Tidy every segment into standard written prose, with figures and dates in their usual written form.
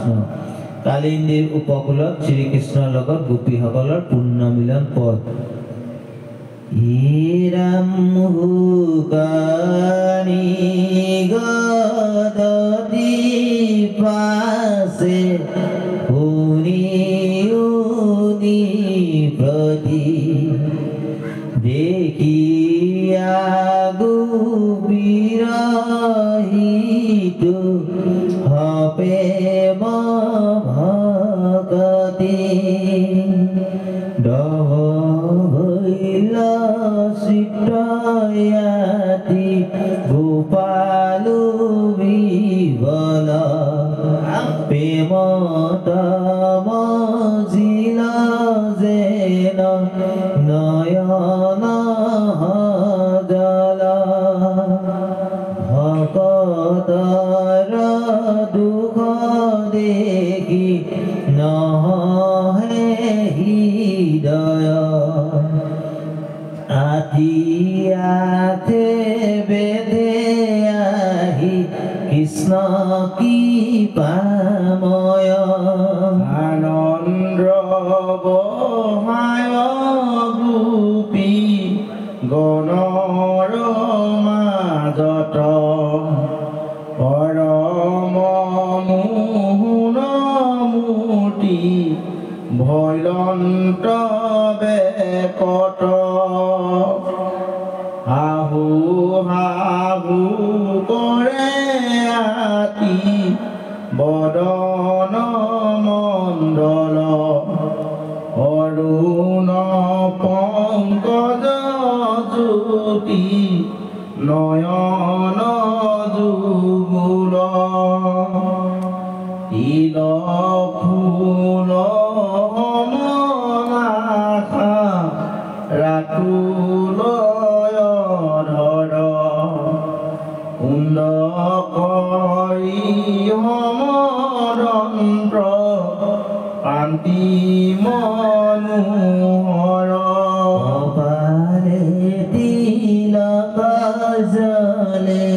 কৃষ্ণ কালিন্দীৰ উপকূলত শ্ৰীকৃষ্ণৰ লগত গোপীসকলৰ পুণ্য মিলন পথ ইৰামুকানি গদতি পাছে শুনি উনি প্ৰতি দেখিয়া গোবিৰহিত হপে ভকতি দহৈল চিত্ৰয়াতি গোপালু বিবল প্ৰেমত মজিল যেন নয়ন জল ভকতৰ দুখ দেখি নহে হৃদয় আতি আথে বেদে আহি কৃষ্ণ কৃপাময় আনন্দ বহায় গোপী গণৰ মাজত পৰম মোহন মূৰ্তি ভৈলন্ত বেকট হাহু হাহু কৰে আতি বদন মণ্ডল অৰুণ পংকজ জ্যোতি নয়ন যুগুল তিল ফুল মনাখা ৰাতুল ধৰ কুণ্ড কৰি সমৰন্ত্ৰ কান্তি মনোহৰ পাৰে তিলক জলে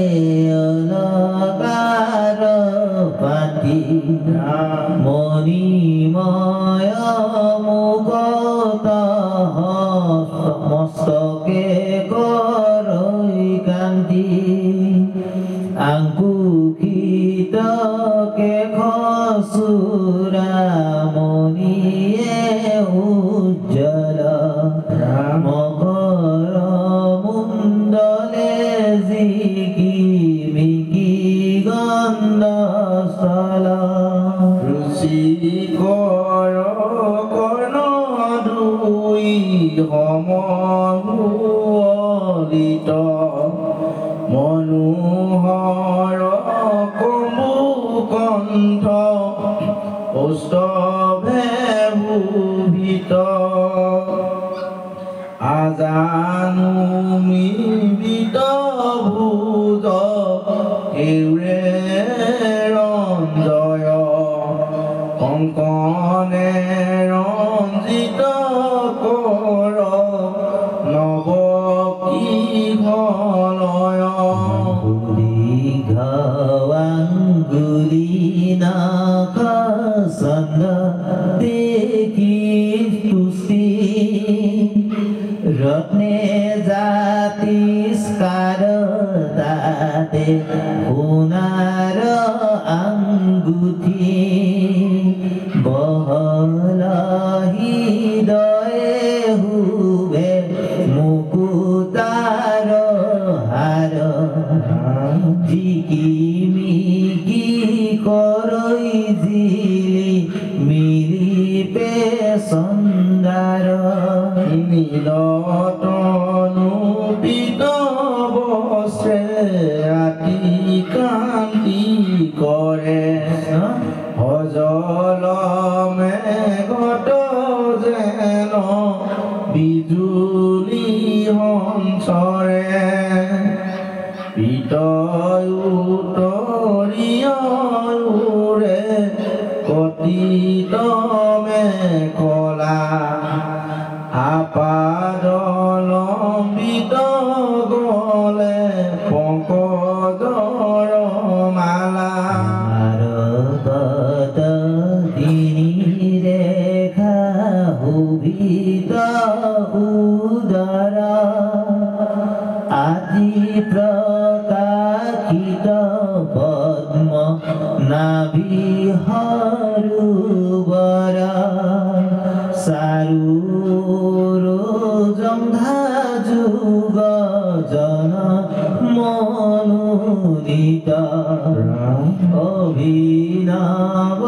অলকাৰ পাতি মণিময় মুগত মস্তকে কৰৈ কান্তি আঙ্কুখিতকে খসুৰামণিয়ে উজ্জ্বল মকৰ মুণ্ডলে জিকিমিকি গন্ধস্থল ৰুচিকৰ কৰ্ণ দুই সমুলিত মনোহৰ কমুকণ্ঠ পুস্তভে ভূষিত আজানুমিবিত ভুজ এউৰে ৰঞ্জয় কংকনে ৰঞ্জিত কৰ নৱ কিহলয় ঘাৱাংগুলি নাক চন্দ দেখি তুষ্টি ৰত্নে জাতিস্কাৰ তাতে সোণাৰ আঙ্গুঠি বহল হৃদয়ে হুবে মুকুতাৰ হাৰ জিকিমিকি কৰৈ জিলি মিলিপে চন্দাৰ নীলতনু পিত বস্ত্ৰে আতি কান্তি কৰে সজল মেঘত যেন বিজুলি সঞ্চৰে পিতউতৰিয়ৰে কতিত মেখলা আপাদলম্বিত গলে পঙ্কজৰ মালা ভাৰতত নাভি হৰুবৰা চাৰুৰ জংঘা যুগ জন মনোনীত অভিনৱ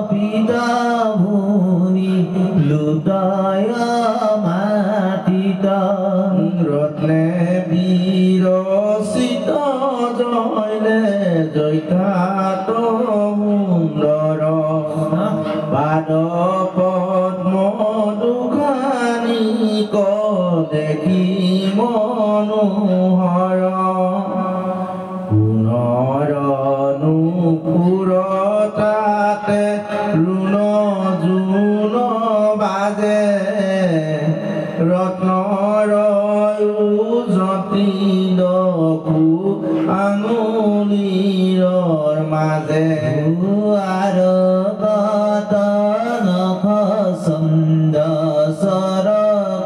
পিতা ভূমি লুটায় মাটিত ৰত্নে বিৰচিত জয়লে জয়কাত সুন্দৰ পাদ পদ্ম দুখানি ক দেখি মনোহৰ পুনৰ নুপুৰ তাতে ৰুণ জোন বাজে ৰত্নৰ জটিল আঙুলিৰ মাজে আৰ নখ ছন্দ সৰ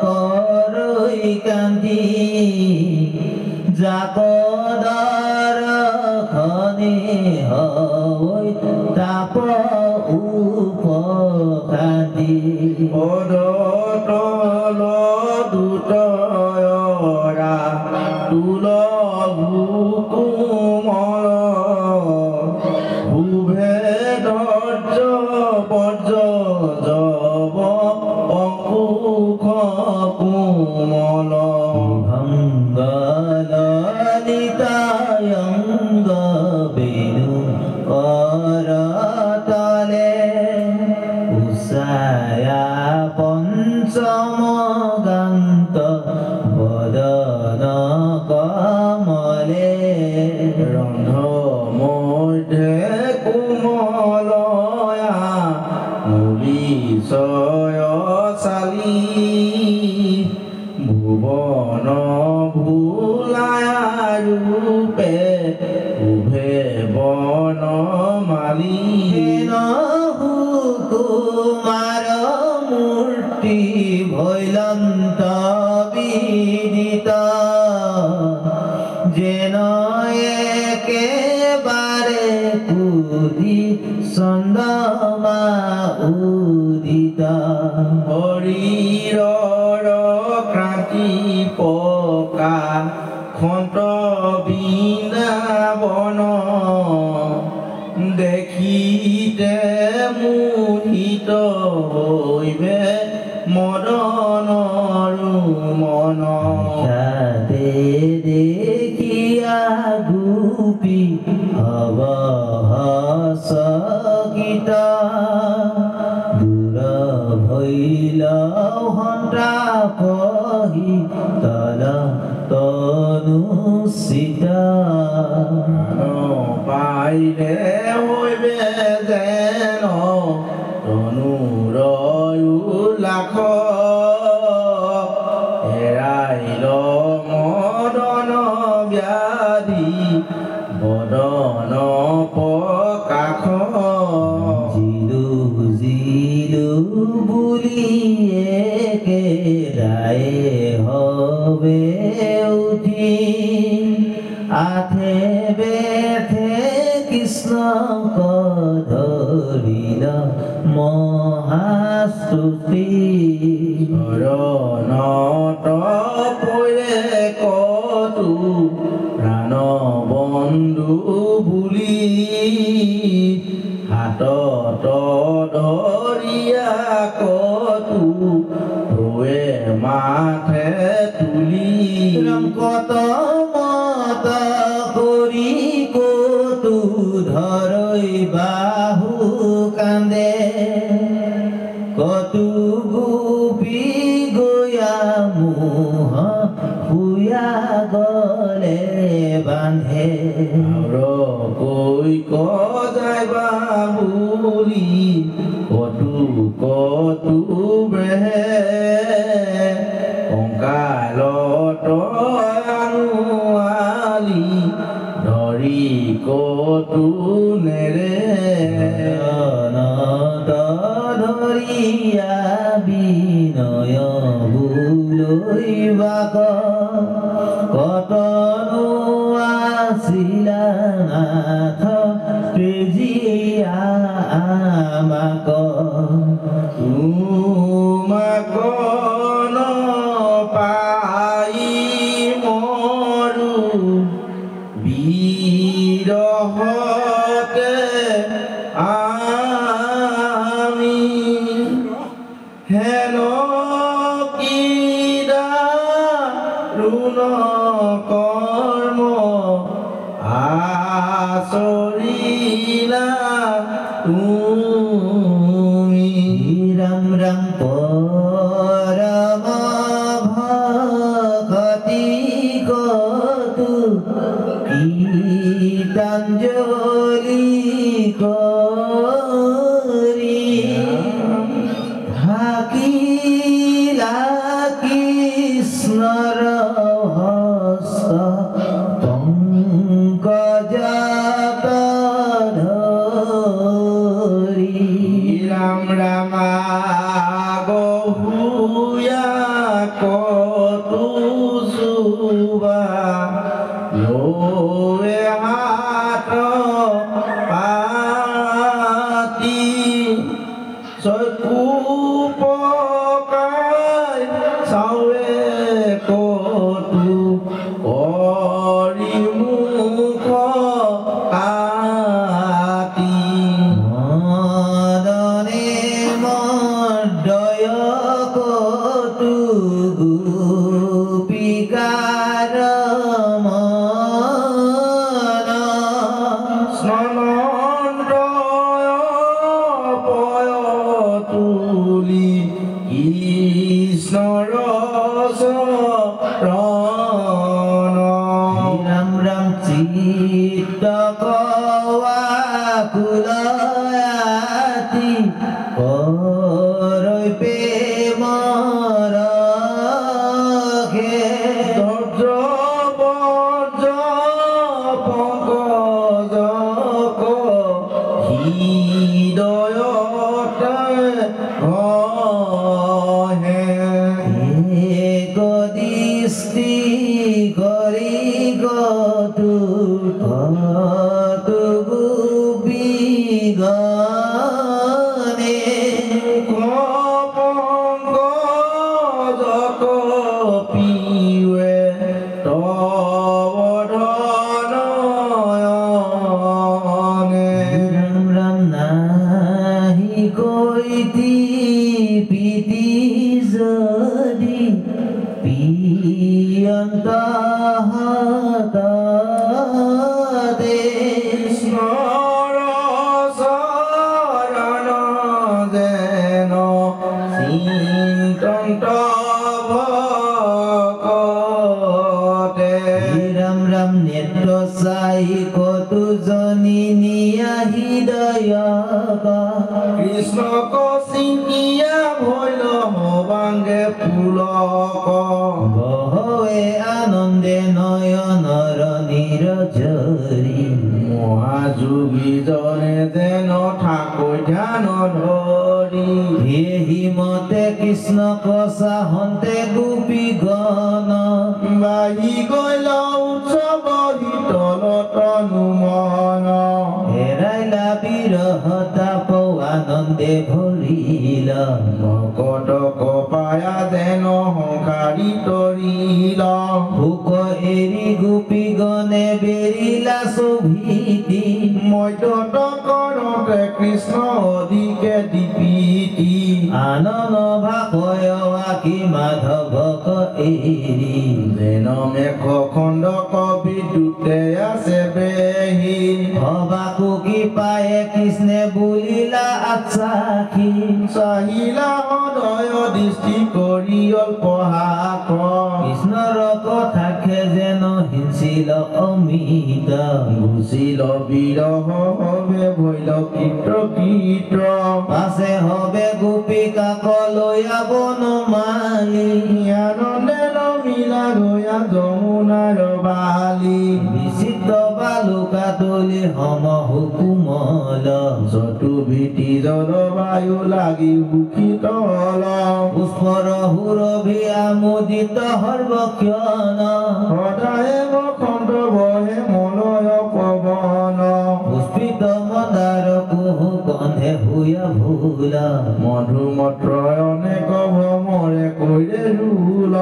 কৰই কান্দি জাকদাৰ খনে হয় তাপ উপকান্দি পদতল দুটয়ৰা তুল কোমল ভুভে দৰ্জ বৰ্জ জব অকুশ কোমল ভঙ্গ ললিতায়ঙ্গ বেণু কৰতলে উষায়া পঞ্চম গান্ত বদন কমলে ৰন্ধ মধ্যে কোমলয়া মুলিচয় চালি ভুৱন ভুলায়া ৰূপে উভে বন মালি কুমাৰ মূৰ্তি ভৈলন্ত বিদিত যেন একেবাৰে কুদি চন্দ্ৰমা উদিত শৰীৰৰ ক্ৰান্তি পকা খন্ত বৃন্দাবন দেখিতে মোহিত হৈবে মদনৰু মন সাথে দেখিয়া গোপী হব হসগীত দূৰ ভৈল সন্তাপহি তল তনুচিত পাইলে হৈবে যেন তনুৰয়ো লাখ এৰাইল মদন ব্যাধি বদন প্ৰকাশ জিলু জিলু বুলিয়ে কেদায়ে হবে উঠি আথে বেথে কৃষ্ণ ধৰিল মহাস্তুতি শৰণত পৰে কতো প্ৰাণ বন্ধু বুলি হাতত ধৰিয়া কতো ৰয়ে মাথে তুলি কত মত করি কতু ধরই বাহু কান্দে কতু গোপী গয়া মুহ হুয়া গলে বান্ধে কৈ যাইবা বুলি কতো ব্ৰেহে কংকালত আনুৱালি ধৰি কতো নেৰে ধরিয়া বিনয় বুলই বাক কতনো আসিলা নাথ তেজি আমাক তোমাক পাই মৰু বিৰহতে আমি হেন কিৰা ৰুণ কৰ্ম আচৰিলা তুমি ৰাম ৰাম পৰম ভকতি কতু গীতাঞ্জলি কৰি থাকিলা কৃষ্ণৰ হস্ত পংকজত ধৰি ৰাম ৰামা গহুয়া কতু সুবা লয়ে হাত পাতি চকু পকাই চাৱে কতু কৰি মুখ কাটি মদনে মদয় কতু গোপিকাৰ মন স্নন্দয় পয় তুলি কৃষ্ণৰ চৰণ ৰাম ৰাম চিত্ত কুলয়াতি কৰৈ প্ৰেমৰ ধৈৰ্য বৰ্জ পংকজক হৃদয়তে ঘহে দৃষ্টি কৰি গতু গোপীগণে পংকজক পিৱে তব ধনয়নে ৰাম ৰাম নাহি কৈতি প্ৰীতি যদি পিয়ন্ত হততে কৃষ্ণৰ চৰণ যেন চিন্তন্ত ভকতে ৰাম ৰাম নেত্ৰ চাই কতু জনী নিয়া হৃদয় কৃষ্ণক চিন্তিয়া ভৈল মবাংগে পুলক বহৱে আনন্দে নয়নৰ নিৰজৰি মহাযোগীজনে যেন ঠাকুৰ ধ্যান ধৰি সেহি মতে কৃষ্ণ কচাহন্তে গোপীগণ বাহি গল উৎসৱ শীতলত নুমন হেৰাইলা বিৰহতাপ আনন্দে ভৰিলা ভকতক পায়া যেন সংসাৰী তৰিল ভোক এৰি গোপীগণে বেৰিলা ছভিতি মধ্যত কৰতে কৃষ্ণ অধিকে দীপিতি আনন ভাষয় আকি মাধৱক এৰি যেন মেঘ খণ্ডক বিদ্যুতে আছে বেহি ভবাকো কি পায়ে কৃষ্ণে বুলিলা আচ্ছাখি চাহিলা হৃদয় দৃষ্টি কৰি অল্পহাক কৃষ্ণৰ কথাকে যেন হিংসিল অমিত বুজিল বিৰহ হবে ভৈল কীৰ্ত্ৰ কীৰ্ত্ৰ পাছে হবে গোপিকাক লয়া বনমালী আনন্দে নমিলা গয়া যমুনাৰ বালি বিচিত্ৰ বালুকা তুলি সমহু কোমল যতু ভীতি জলবায়ু লাগি সুখীতল পুষ্পৰ সুৰভি আমোদিত সৰ্বক্ষণ সদায়ে বসন্ত বহে মলয় পৱন পুষ্পিত মদাৰ কুহু গন্ধে ভূয়া ভোলা মধুমত্ৰয় অনেক ভ্ৰমৰে কৈৰে ৰুল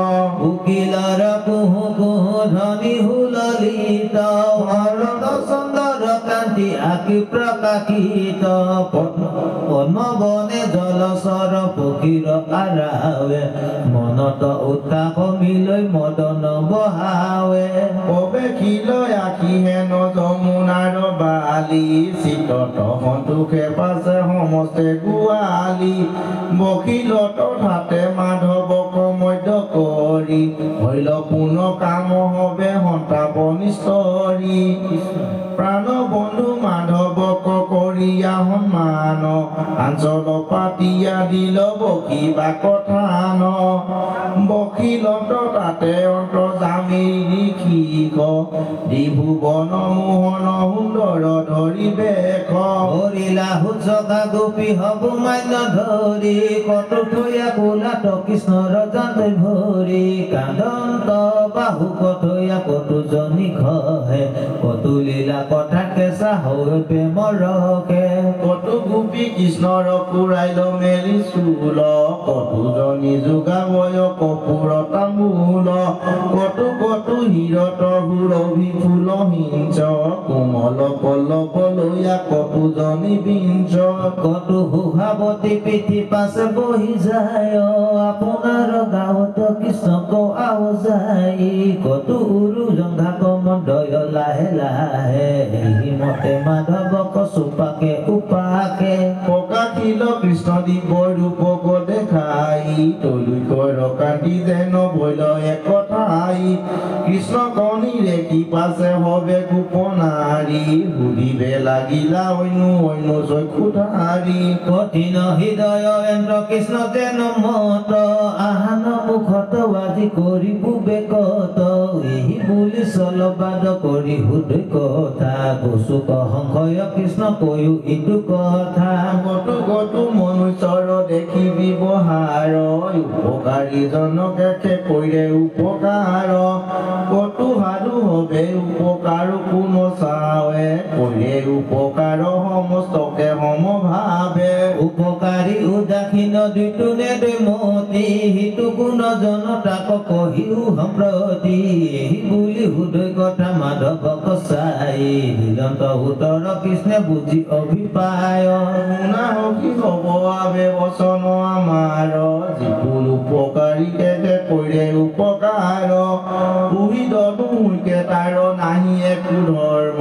উকিলৰ কুহু কুহু ধ্বনি হুললিত হৰদ সুন্দৰ কান্তি আঁকি প্ৰকাশিত পদ্মবনে জলচৰ পক্ষীৰ আৰাৱে মনত উৎসাহ মিলৈ মদন বহাৱে অবেখিলৈ আখি হেন যমুনাৰ বালি চিতত সন্তোষে পাছে সমস্তে গোৱালি বকিলত ঠাতে মাধৱক মধ্য কৰি হৈল পুন কাম হবে সন্তাপ নিস্তৰি প্ৰাণ বন্ধু মাধৱক কৰিয়া সন্মান আঞ্চল পাতিয়া দিল বকিবা কথান বকিলত তাতে অন্তৰ্যামী ঋষিক ত্ৰিভুৱন মোহন সুন্দৰ ধৰিবে হৰিলা হুচকা গোপী হব মান্য ধৰি কটু থৈয়া কোলাত কৃষ্ণৰ জানতে ভৰি কান্দন্ত বাহু কঠৈয়া কটু জনি খহে কটু লীলা কথা কেঁচা হৈ প্ৰেমৰ ৰসে কটু গোপী কৃষ্ণৰ কুৰাইল মেলি চুল কটু জনি যোগাবয় কপুৰ তামোল কটু কটু হিৰত সুৰভি ফুল হিঞ্চ কোমল পল্লৱ লৈয়া কটু জনি বিঞ্চ কটু সুহাৱতী পিঠি পাছে বহি যায় আপোনাৰ গাঁৱত কৃষ্ণক আও যায় কটু উৰু জংঘা কমণ্ডয় লাহে লাহে হিমতে মাধৱক চোপাকে উপাকে প্ৰকাশিল কৃষ্ণ দিব্য ৰূপক দেখাই তলুকৈ ৰকান্তি যেন বৈল একঠাই কৃষ্ণ কণীৰে কি পাছে হবে গোপনাৰী সুধিবে লাগিলা অন্য চক্ষুধাৰী কঠিন হৃদয় এন্দ্ৰ কৃষ্ণ যেন মত আহান মুখত আজি কৰি বুবেকত এই বুলি চলবাদ কৰি সুধে কথা কচুক সংশয় কৃষ্ণ কৈও ইটো কথা কটু কটু মনুষ্যৰ দেখি ব্যৱহাৰ উপকাৰী জনকে কৰিলে উপকাৰ কটু সাধু হবে উপকাৰ কোনো চাৱে কৰিলে উপকাৰ সমস্তকে সমভাৱে উপকাৰী উদাসীন দুইটো নেদৈ মতি সিটো গুণ জনতাক কহিও সম্প্ৰতি এই বুলি সুধৈ কথা মাধৱক চাই দিগন্ত উত্তৰ কৃষ্ণে বুজি অভিপ্ৰায় শুনা কি হব আবে বচন আমাৰ যিটো উপকাৰীকে কৰিলে উপকাৰ পুহিদকে তাৰ নাহি একো ধৰ্ম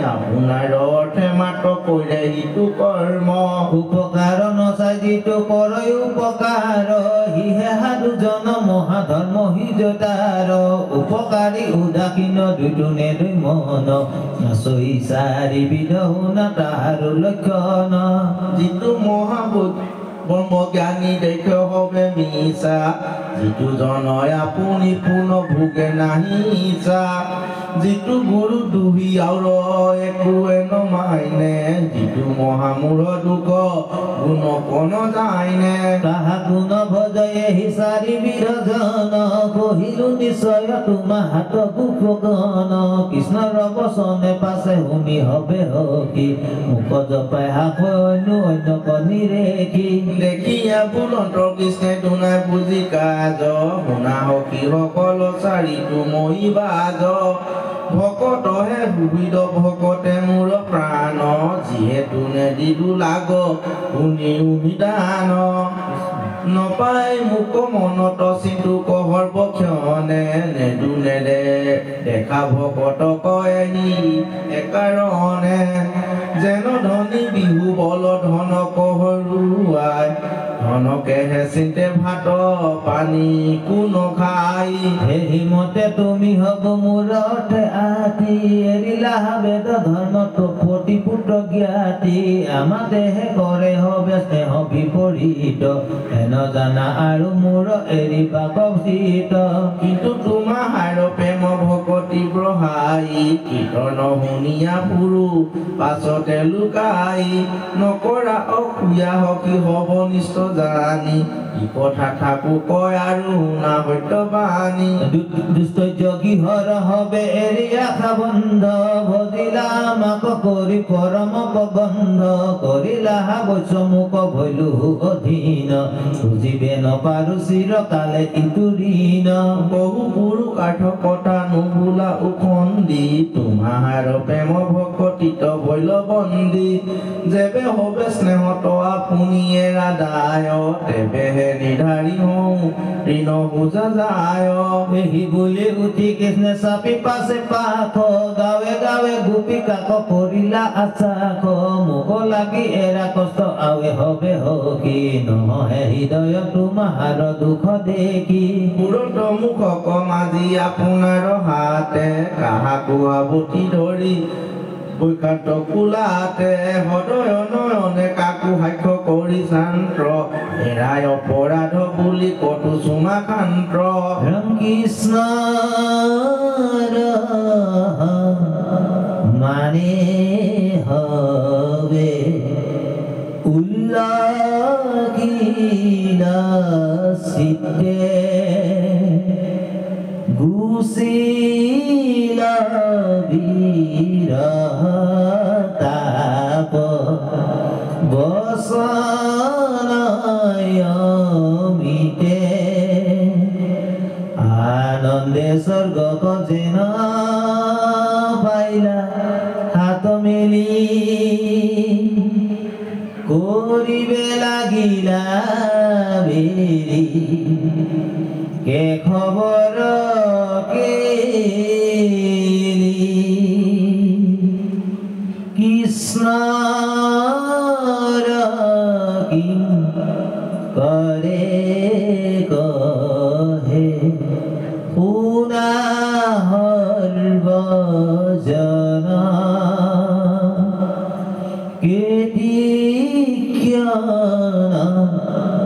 আপোনাৰ অৰ্থে মাত্ৰ কৰিলে সিটো কৰ্ম উপকাৰ নচাই যিটো কৰে উপকাৰ সিহে সাধুজন মহাধৰ্ম সিজতাৰ উপকাৰী উদাসীন দুইটো নেদৈ মন নাচই চাৰিবিধ শুনা তাহাৰো লক্ষণ যিটো মহাবুদ্ধ ব্ৰহ্মজ্ঞানী দেখে হবে মিছা যিটো জনয় আপুনি পূৰ্ণ ভোগে নাহি ইচ্ছা যিটো গুৰু দুহি আৰু একোৱে নমাইনে যিটো মহামূঢ় দুখ গুণ কোন যায়নে তাহা গুণ ভজয়ে হিচাৰি বিৰজন কহিলো নিশ্চয় তোমাৰ হাত গোপগণ কৃষ্ণৰ বচনে পাছে শুনি হবে হকি মুখ জপাই হাক অন্য কণীৰেখি দেখিয়া বুলন্ত কৃষ্ণে দুনাই বুজি কাজ শুনা সখী সকল চাৰিটো মই বাজ ভকতহে সুবিধ ভকতে মোৰ প্ৰাণ যিহেতু নেদিলো লাগ শুনিও নিদান নপাই মোক মনত চিন্তু কহৰ বক্ষণে নেদু নেদে দেখা ভকত কয়নি একাৰণে যেন ধনী বিহু বল ধন কহৰুৱাই ধনকেহে চিন্তে ভাত পানী কোন খাই হেৰিমতে তুমি হব মোৰ অৰ্থে আতি এৰিলা বেদ ধৰ্ম তপতি পুত্ৰ জ্ঞাতি আমাৰ দেহে কৰে হবে স্নেহ বিপৰীত হেন জানা আৰু মোৰ এৰিবা কচিত কিন্তু তোমাৰ প্ৰেম ভকতি ব্ৰহাই কীৰ্তন শুনিয়া পুৰু পাছতে লুকাই নকৰা অসূয়া সখী হব নিষ্ঠ জানি ই কথা ঠাকুৰ কয় আৰু শুনা সত্যবাণী দুষ্টৈৰ্য গৃহৰ হবে এৰি আশা বন্ধ ভজিলা মাক কৰি পৰম প্ৰবন্ধ কৰিলা বৈচমুখ ভৈলু অধীন বুজিবে নপাৰো চিৰকালে ইটো ঋণ বহু পুৰুষ আৰ্থকতা নুবোলা উখন্দি তোমাৰ প্ৰেম ভকতিত ভৈল বন্দী যেবে হবে স্নেহত আপুনি এৰাদায় তেবেহে নিধাৰী হওঁ ঋণ বুজা যায় এহি বুলি উঠি কৃষ্ণ চাপি পাছে পাখ গাৱে গাৱে গোপিকাক কৰিলা আচাক মোক লাগি এৰা কষ্ট আৱে হবে হকি নহে হৃদয় তোমাৰ দুখ দেখি পুৰত মুখক মাজি আপোনাৰ হাতে কাহাকো আৱতি ধৰি বৈকান্ত কোলাতে হৃদয় নয়নে কাকো সাক্ষ্য কৰি শান্ত এৰাই অপৰাধ বুলি কতো চুমাকান্ত ৰাম কৃষ্ণ মানে হবে উল্লাখিলা চিত্তে গুচিলা বিৰতাপ বসনয়মিতে আনন্দে স্বৰ্গক যেন পাইলা হাত মেলি কৰিবে লাগিলা বেৰি কে খবৰ কেলি কৃষ্ণৰ কি কৰে কহে শুনা সৰ্বজন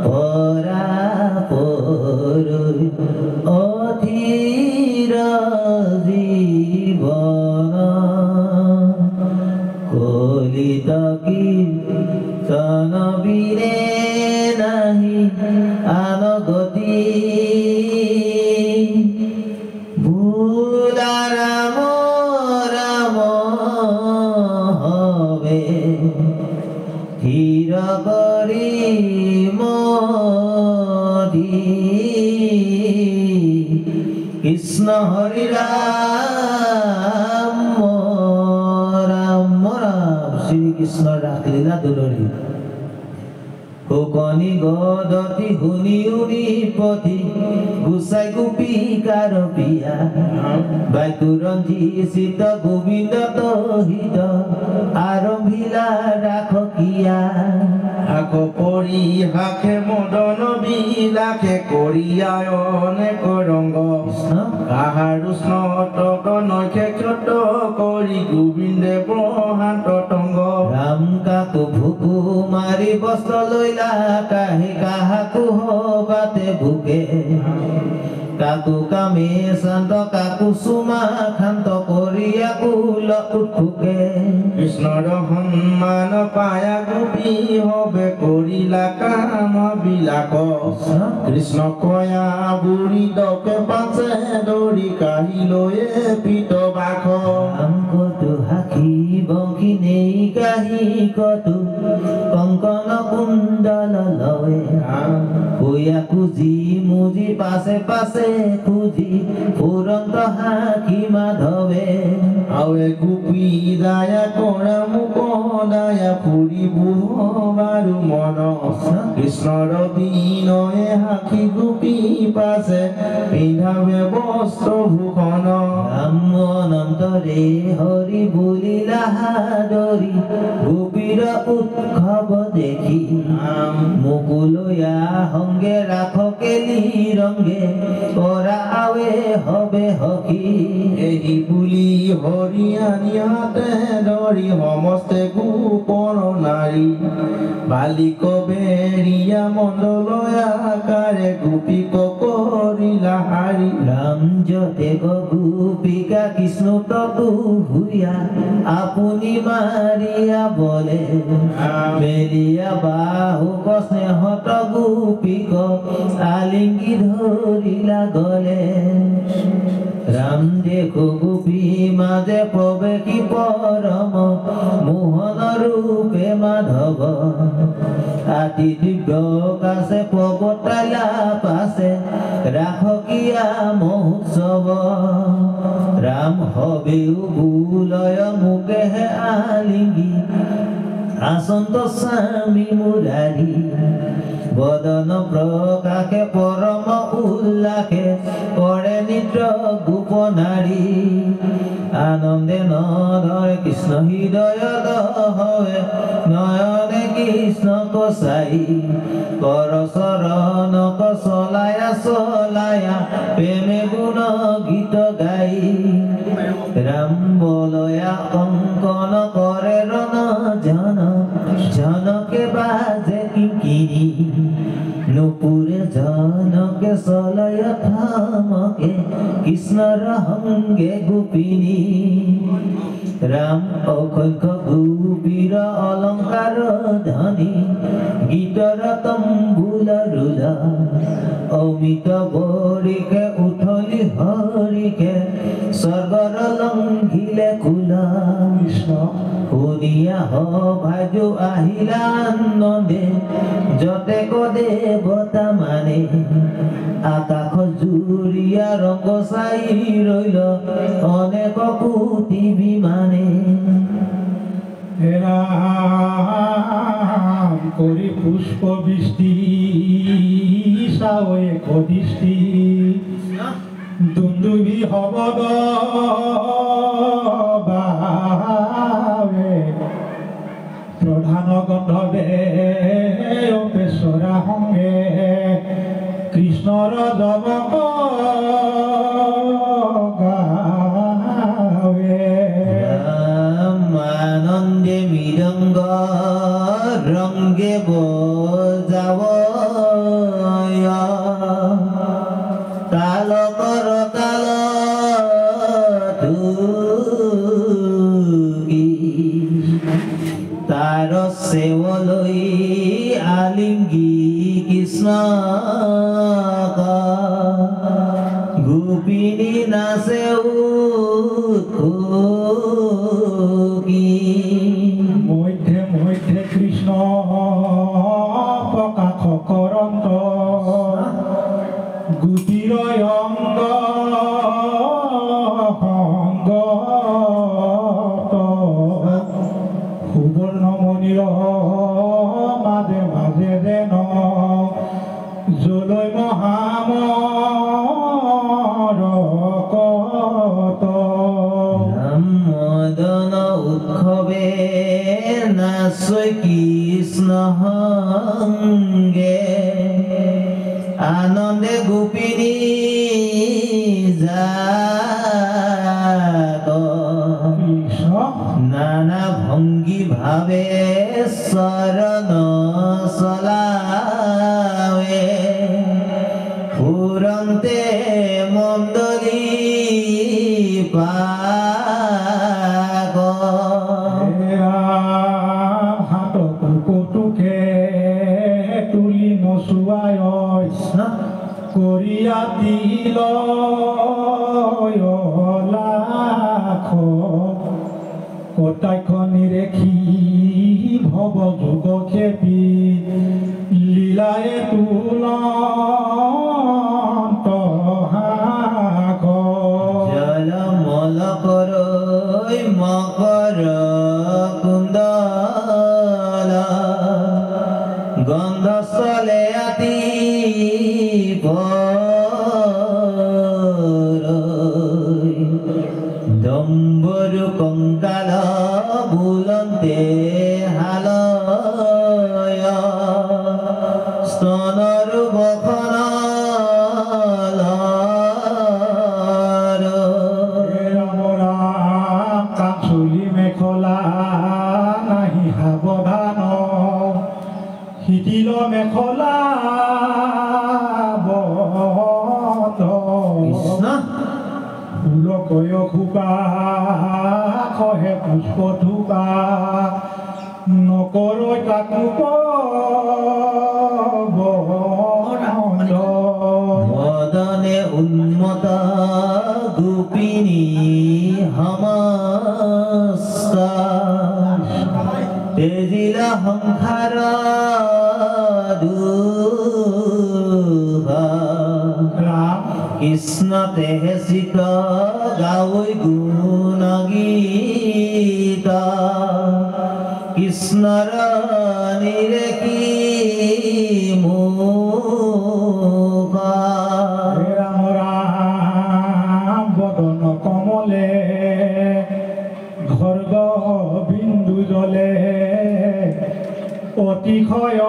পৰা অধীৰ জীৱন কলিত কীৰ্তন বিনে নাহি আন গতি ভোলা ৰাম ৰাম হবে ধীৰ কৰি মধি কৃষ্ণ হৰি ৰাম ৰাম ৰাম শ্ৰীকৃষ্ণ ৰাসলীলা দুলৰি শুকনি গদতি শুনি উনি পথি গুচাই গোপিকাৰ পিয়া বাইতুৰঞ্জী চিত গোবিন্দ তহিত আৰম্ভিলা ৰাখকিয়া আকৌ পৰি হাখে মদন বিলাসে কৰিয়ায় অনেক ৰংগ কাহাৰো স্নতক নৈখে ক্ষত কৰি গোবিন্দে ব্ৰহান্ত তংগ ৰাম কাকো ভুকু মাৰি বস্ত্ৰ লৈলা কাহি কাহাকো হবাতে ভুকে কাকো কামে শান্ত কাকো চুমা শান্ত কৰিয়া কুল উৎসুকে কৃষ্ণৰ সন্মান পায়া গোপী হবে কৰিলা কাম বিলাক কৃষ্ণ কয়া বুঢ়ী দকে পাছে দৌৰি কাহি লৈয়ে পিত বাস কতো হাখি বংশী নেই কাহি কতো কংকন কুণ্ডল লয় কয়া খুজি মুজি পাছে পাছে খুজি ফুৰন্ত হাখি মাধৱে আৱে গোপী দায়া কৰা মোক দায়া ফুৰিব বাৰু মন কৃষ্ণৰ বিনয়ে হাখি গোপী পাছে পিন্ধাবে বস্ত্ৰ ভূষণ ৰাম অনন্তৰে হৰি বুলিলা হাদৰি গোপীৰ উৎসৱ দেখি মুকুলয়া সংগে ৰাখকেলি ৰংগে পৰা আৱে হবে হকি এই বুলি হৰি আনি হাতে ধৰি সমস্তে গোপৰ নাৰী বালিক বেৰিয়া মণ্ডলয়া কাৰে গোপীক কৰিলা হাৰি ৰাম যতে গোপিকা কৃষ্ণ ততু হুয়া আপুনি মাৰিয়া বলে মেলিয়া বাহু স্নেহ হত গোপীক আলিঙ্গি ধৰিলা গলে ৰাম দেখো গোপী মাজে প্ৰৱেশী পৰম মোহন ৰূপে মাধৱ আতি দিব্য কাছে প্ৰৱতালা পাছে ৰাখকিয়া মহোৎসৱ ৰাম হবেও বুলয় মুকেহে আলিঙ্গি আসন্ত স্বামী মুরারি বদন প্রকাশে পরম উল্লাসে করে নিত্য গোপনারী আনন্দে নধরে কৃষ্ণ হৃদয় দহে নয়নে কৃষ্ণ কসাই কর চরণক চলায়া চলায়া প্রেমে গুণ গীত গাই রাম বলয়া অঙ্কন করে রণ জন জনকে বাজে কিঙ্কিনি নুপুরে জনকে চলয় থামকে কৃষ্ণর সঙ্গে গোপিনী রাম অসংখ্য গোপীর অলংকার ধনী গীতৰ তম্বুল ৰুল অমিত বৰিকে উঠলি হৰিকে স্বৰ্গৰ লংঘিলে কুল কৃষ্ণ শুনিয়া ভাজু আহিলা আনন্দে যতে দেৱতা মানে আকাশ জুৰিয়া ৰঙ চাই ৰৈল অনেক কোটি বিমানে রাম করি পুষ্প বৃষ্টি সাওয়ে কদিষ্টি দুন্দুবি হবদ বাবে প্রধান গন্ধবে অপেশ্বরা সঙ্গে কৃষ্ণর জবক আনন্দে মৃদঙ্গ রঙ্গে বজাব তাল কর তাল তার সেৱলৈ আলিঙ্গি কৃষ্ণ গোপিনী নাচে মধ্যে মধ্যে কৃষ্ণ প্ৰকাশ কৰন্ত গোপীৰ অঙ্গ সুবৰ্ণমণিৰ মাঝে মাঝে যেন জলৈ মহামৰ কত মদন উৎসবে নাচয় কৃষ্ণ সঙ্গে আনন্দে গোপিনী জাত কৃষ্ণ নানা ভঙ্গি ভাবে শরণ চলাৱে ফুৰন্তে মণ্ডলী পাগ হাত কুকুটুকে তুলি নচুৱাই কৰিয়া দিল লাখ কটাইখনি ৰেখি ভৱ যুগ খেপি লীলায়ে তুলন্ত জল মল কৰৈ মকৰ কুণ্ডল গন্ধ চলে আতি দম্বৰু কংকাল বুলন্তে হালয় স্তনৰু বখন কাঞ্চলি মেখলা নাহি সাৱধান শিথিল মেখলা ফুলকয় খোপা খহে পুষ্প ধোপা নকৰৈ তাকো কৃষ্ণৰ দুহা ৰাম কৃষ্ণতে চিত গাৱৈ গুণ গীত কৃষ্ণৰ নিৰেখি মুখ হে ৰাম ৰাম বদন কমলে ঘৰ্গ বিন্দু জলে অতিশয়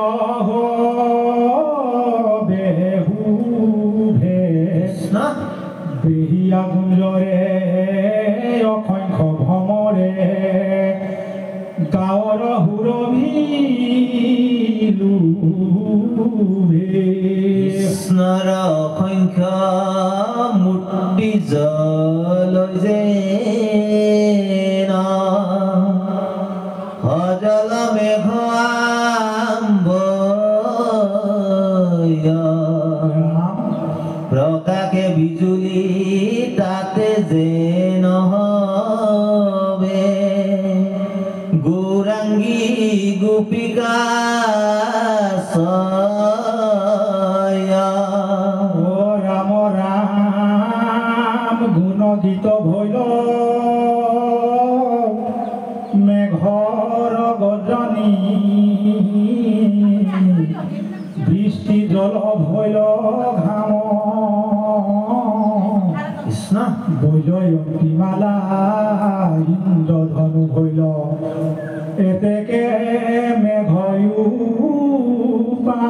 বেহু কৃষ্ণ বেহিয়া গুঞ্জৰে অসংখ্য ভ্ৰমৰে গাঁৱৰ সুৰভি কৃষ্ণৰ অসংখ্য মূৰ্তি জল যে সজল মেঘ প্ৰকাশে বিজুলী তাতে যে নহবে গৌৰাংগী গোপিকা ৰাম ৰাম গুণ গীত ভৈল মেঘৰ গজনী বৃষ্টি জল ভৈল ঘাম কৃষ্ণ বৈজয়ন্তীমালা ইন্দ্ৰধনু ভৈল এতেকে মেঘয়ো পা